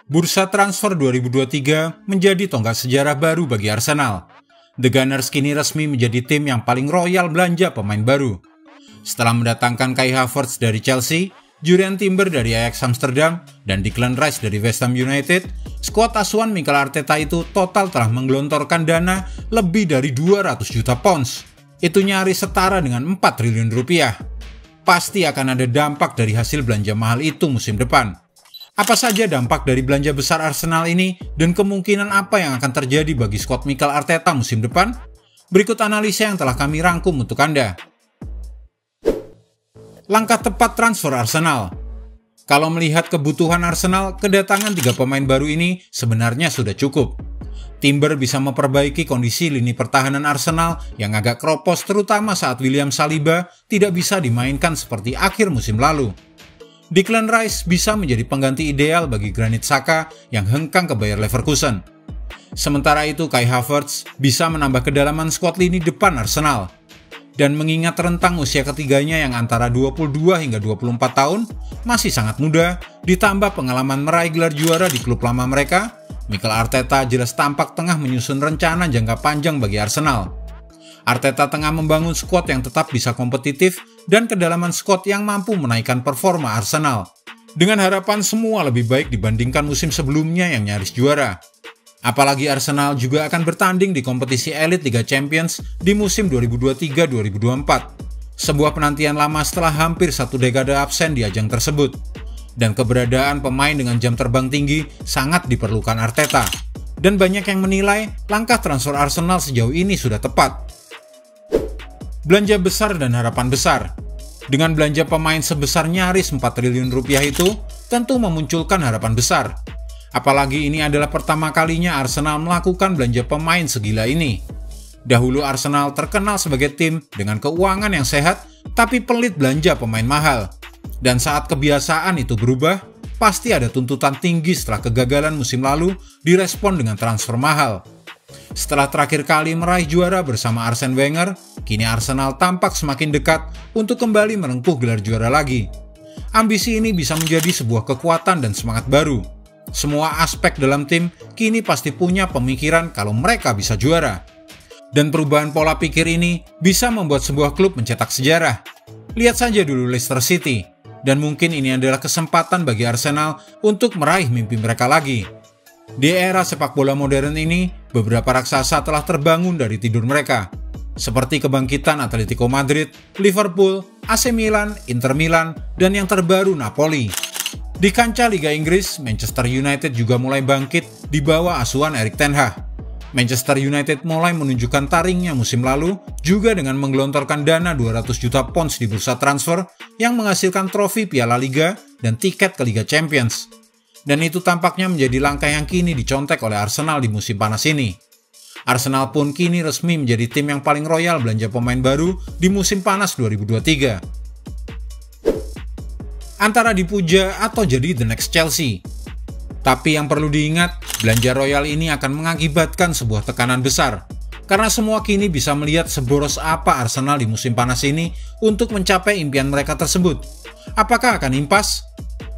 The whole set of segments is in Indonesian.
Bursa transfer 2023 menjadi tonggak sejarah baru bagi Arsenal. The Gunners kini resmi menjadi tim yang paling royal belanja pemain baru. Setelah mendatangkan Kai Havertz dari Chelsea, Jurrien Timber dari Ajax Amsterdam, dan Declan Rice dari West Ham United, skuad asuhan Mikel Arteta itu total telah menggelontorkan dana lebih dari 200 juta pounds. Itu nyaris setara dengan 4 triliun rupiah. Pasti akan ada dampak dari hasil belanja mahal itu musim depan. Apa saja dampak dari belanja besar Arsenal ini dan kemungkinan apa yang akan terjadi bagi skuad Mikel Arteta musim depan? Berikut analisa yang telah kami rangkum untuk Anda. Langkah tepat transfer Arsenal. Kalau melihat kebutuhan Arsenal, kedatangan 3 pemain baru ini sebenarnya sudah cukup. Timber bisa memperbaiki kondisi lini pertahanan Arsenal yang agak kropos terutama saat William Saliba tidak bisa dimainkan seperti akhir musim lalu. Declan Rice bisa menjadi pengganti ideal bagi Granit Xhaka yang hengkang ke Bayer Leverkusen. Sementara itu Kai Havertz bisa menambah kedalaman skuad lini depan Arsenal. Dan mengingat rentang usia ketiganya yang antara 22 hingga 24 tahun, masih sangat muda, ditambah pengalaman meraih gelar juara di klub lama mereka, Mikel Arteta jelas tampak tengah menyusun rencana jangka panjang bagi Arsenal. Arteta tengah membangun skuad yang tetap bisa kompetitif dan kedalaman skuad yang mampu menaikkan performa Arsenal. Dengan harapan semua lebih baik dibandingkan musim sebelumnya yang nyaris juara. Apalagi Arsenal juga akan bertanding di kompetisi elit Liga Champions di musim 2023-2024. Sebuah penantian lama setelah hampir 1 dekade absen di ajang tersebut. Dan keberadaan pemain dengan jam terbang tinggi sangat diperlukan Arteta. Dan banyak yang menilai langkah transfer Arsenal sejauh ini sudah tepat. Belanja besar dan harapan besar. Dengan belanja pemain sebesar nyaris 4 triliun rupiah itu, tentu memunculkan harapan besar. Apalagi ini adalah pertama kalinya Arsenal melakukan belanja pemain segila ini. Dahulu Arsenal terkenal sebagai tim dengan keuangan yang sehat, tapi pelit belanja pemain mahal. Dan saat kebiasaan itu berubah, pasti ada tuntutan tinggi setelah kegagalan musim lalu direspon dengan transfer mahal. Setelah terakhir kali meraih juara bersama Arsene Wenger, kini Arsenal tampak semakin dekat untuk kembali merengkuh gelar juara lagi. Ambisi ini bisa menjadi sebuah kekuatan dan semangat baru. Semua aspek dalam tim kini pasti punya pemikiran kalau mereka bisa juara. Dan perubahan pola pikir ini bisa membuat sebuah klub mencetak sejarah. Lihat saja dulu Leicester City. Dan mungkin ini adalah kesempatan bagi Arsenal untuk meraih mimpi mereka lagi. Di era sepak bola modern ini, beberapa raksasa telah terbangun dari tidur mereka. Seperti kebangkitan Atletico Madrid, Liverpool, AC Milan, Inter Milan, dan yang terbaru Napoli. Di kancah Liga Inggris, Manchester United juga mulai bangkit di bawah asuhan Erik ten Hag. Manchester United mulai menunjukkan taringnya musim lalu juga dengan menggelontorkan dana 200 juta pounds di bursa transfer yang menghasilkan trofi Piala Liga dan tiket ke Liga Champions. Dan itu tampaknya menjadi langkah yang kini dicontek oleh Arsenal di musim panas ini. Arsenal pun kini resmi menjadi tim yang paling royal belanja pemain baru di musim panas 2023. Antara dipuja atau jadi the next Chelsea. Tapi yang perlu diingat, belanja royal ini akan mengakibatkan sebuah tekanan besar. Karena semua kini bisa melihat seboros apa Arsenal di musim panas ini untuk mencapai impian mereka tersebut. Apakah akan impas?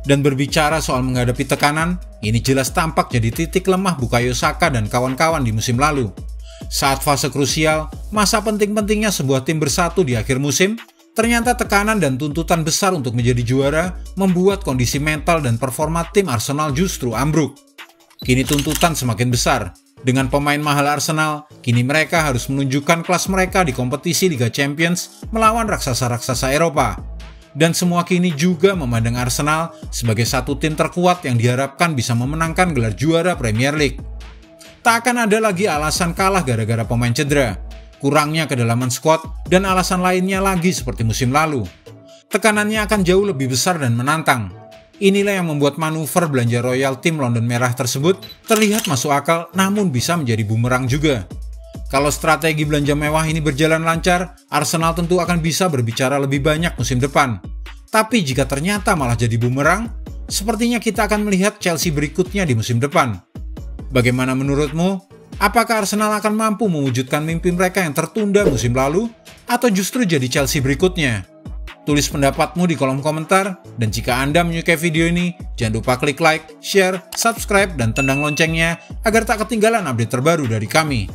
Dan berbicara soal menghadapi tekanan, ini jelas tampak jadi titik lemah Bukayo Saka dan kawan-kawan di musim lalu. Saat fase krusial, masa penting-pentingnya sebuah tim bersatu di akhir musim, ternyata tekanan dan tuntutan besar untuk menjadi juara membuat kondisi mental dan performa tim Arsenal justru ambruk. Kini tuntutan semakin besar. Dengan pemain mahal Arsenal, kini mereka harus menunjukkan kelas mereka di kompetisi Liga Champions melawan raksasa-raksasa Eropa. Dan semua kini juga memandang Arsenal sebagai satu tim terkuat yang diharapkan bisa memenangkan gelar juara Premier League. Tak akan ada lagi alasan kalah gara-gara pemain cedera, kurangnya kedalaman skuad, dan alasan lainnya lagi seperti musim lalu. Tekanannya akan jauh lebih besar dan menantang. Inilah yang membuat manuver belanja royal tim London Merah tersebut terlihat masuk akal namun bisa menjadi bumerang juga. Kalau strategi belanja mewah ini berjalan lancar, Arsenal tentu akan bisa berbicara lebih banyak musim depan. Tapi jika ternyata malah jadi bumerang, sepertinya kita akan melihat Chelsea berikutnya di musim depan. Bagaimana menurutmu? Apakah Arsenal akan mampu mewujudkan mimpi mereka yang tertunda musim lalu? Atau justru jadi Chelsea berikutnya? Tulis pendapatmu di kolom komentar, dan jika Anda menyukai video ini, jangan lupa klik like, share, subscribe, dan tendang loncengnya agar tak ketinggalan update terbaru dari kami.